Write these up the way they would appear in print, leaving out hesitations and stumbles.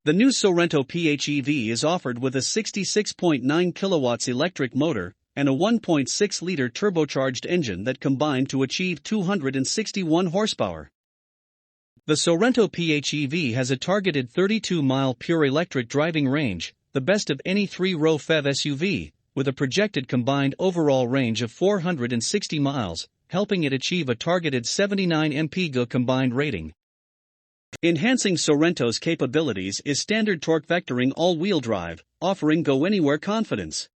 The new Sorento PHEV is offered with a 66.9 kilowatts electric motor and a 1.6-liter turbocharged engine that combine to achieve 261 horsepower. The Sorento PHEV has a targeted 32-mile pure electric driving range, the best of any three-row PHEV SUV, with a projected combined overall range of 460 miles, helping it achieve a targeted 79 mpg combined rating. Enhancing Sorento's capabilities is standard torque vectoring all-wheel drive, offering go-anywhere confidence.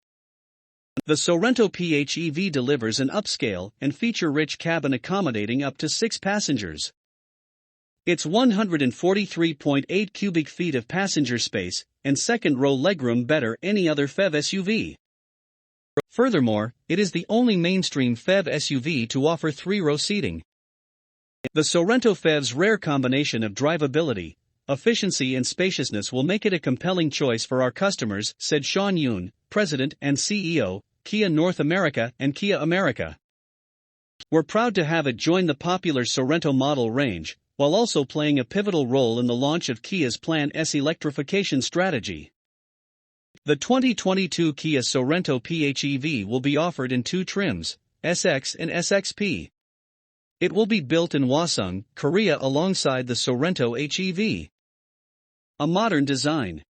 The Sorento PHEV delivers an upscale and feature-rich cabin accommodating up to 6 passengers. Its 143.8 cubic feet of passenger space and second-row legroom better any other PHEV SUV. Furthermore, it is the only mainstream PHEV SUV to offer 3-row seating. The Sorento PHEV's rare combination of drivability, efficiency and spaciousness will make it a compelling choice for our customers, said Sean Yoon, President and CEO, Kia North America and Kia America. We're proud to have it join the popular Sorento model range, while also playing a pivotal role in the launch of Kia's Plan S electrification strategy. The 2022 Kia Sorento PHEV will be offered in 2 trims, SX and SXP. It will be built in Hwaseong, Korea alongside the Sorento HEV. A modern design.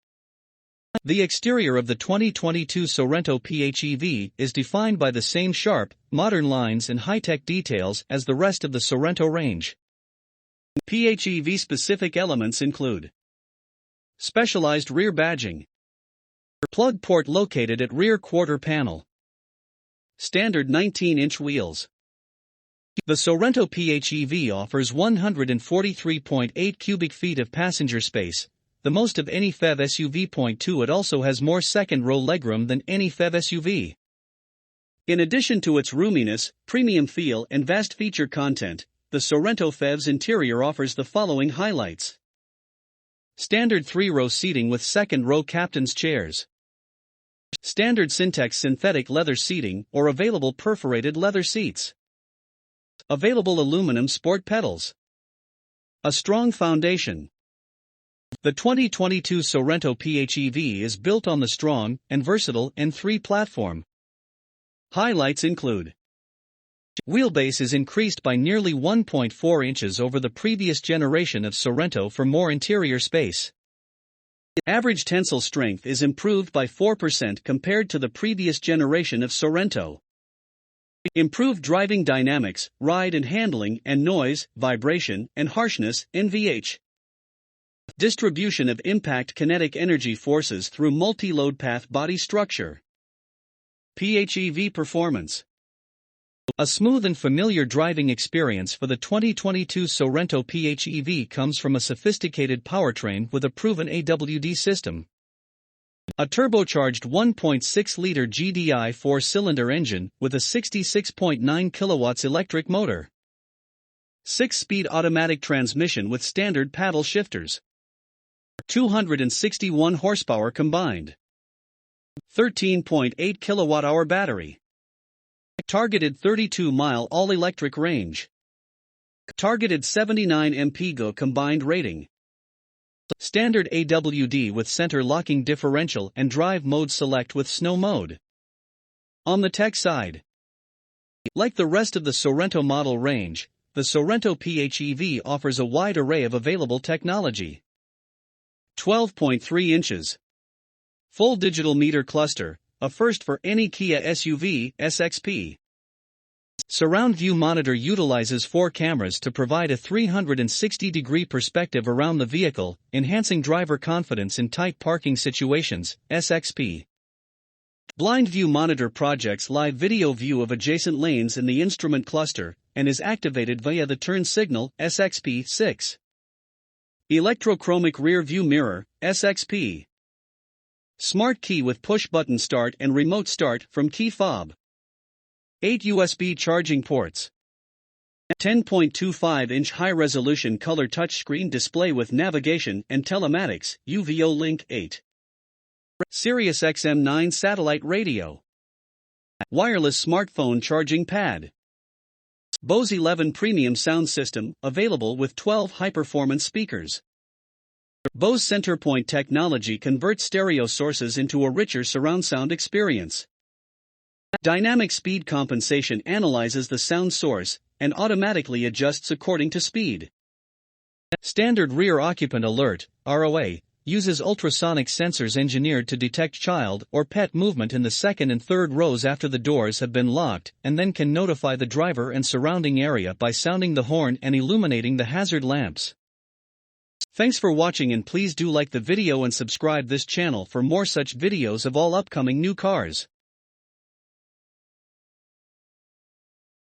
The exterior of the 2022 Sorento PHEV is defined by the same sharp, modern lines and high-tech details as the rest of the Sorento range. PHEV-specific elements include specialized rear badging, plug port located at rear quarter panel, standard 19-inch wheels. The Sorento PHEV offers 143.8 cubic feet of passenger space, the most of any PHEV SUV. It also has more second-row legroom than any PHEV SUV. In addition to its roominess, premium feel and vast feature content, the Sorento PHEV's interior offers the following highlights. Standard 3-row seating with second-row captain's chairs. Standard Syntex synthetic leather seating or available perforated leather seats. Available aluminum sport pedals. A strong foundation. The 2022 Sorento PHEV is built on the strong and versatile N3 platform. Highlights include: wheelbase is increased by nearly 1.4 inches over the previous generation of Sorento for more interior space. Average tensile strength is improved by 4% compared to the previous generation of Sorento. Improved driving dynamics, ride and handling and noise, vibration and harshness, NVH. Distribution of impact kinetic energy forces through multi-load path body structure. PHEV performance. A smooth and familiar driving experience for the 2022 Sorento PHEV comes from a sophisticated powertrain with a proven AWD system. A turbocharged 1.6-liter GDI 4-cylinder engine with a 66.9 kilowatts electric motor. 6-speed automatic transmission with standard paddle shifters. 261 horsepower combined. 13.8 kilowatt-hour battery. Targeted 32-mile all-electric range. Targeted 79 mpg combined rating. Standard AWD with center locking differential and drive mode select with snow mode. On the tech side, like the rest of the Sorento model range, the Sorento PHEV offers a wide array of available technology. 12.3 inches. Full digital meter cluster, a first for any Kia SUV, SXP. Surround view monitor utilizes 4 cameras to provide a 360-degree perspective around the vehicle, enhancing driver confidence in tight parking situations, SXP. Blind view monitor projects live video view of adjacent lanes in the instrument cluster, and is activated via the turn signal, SXP6. Electrochromic rear view mirror, SXP. Smart key with push-button start and remote start from key fob. 8 USB charging ports. 10.25-inch high-resolution color touchscreen display with navigation and telematics, UVO Link 8. Sirius XM9 satellite radio. Wireless smartphone charging pad. Bose 11 premium sound system, available with 12 high-performance speakers. Bose Centerpoint technology converts stereo sources into a richer surround sound experience. Dynamic speed compensation analyzes the sound source and automatically adjusts according to speed. Standard Rear Occupant Alert (ROA) uses ultrasonic sensors engineered to detect child or pet movement in the second and third rows after the doors have been locked, and then can notify the driver and surrounding area by sounding the horn and illuminating the hazard lamps. Thanks for watching, and please do like the video and subscribe this channel for more such videos of all upcoming new cars.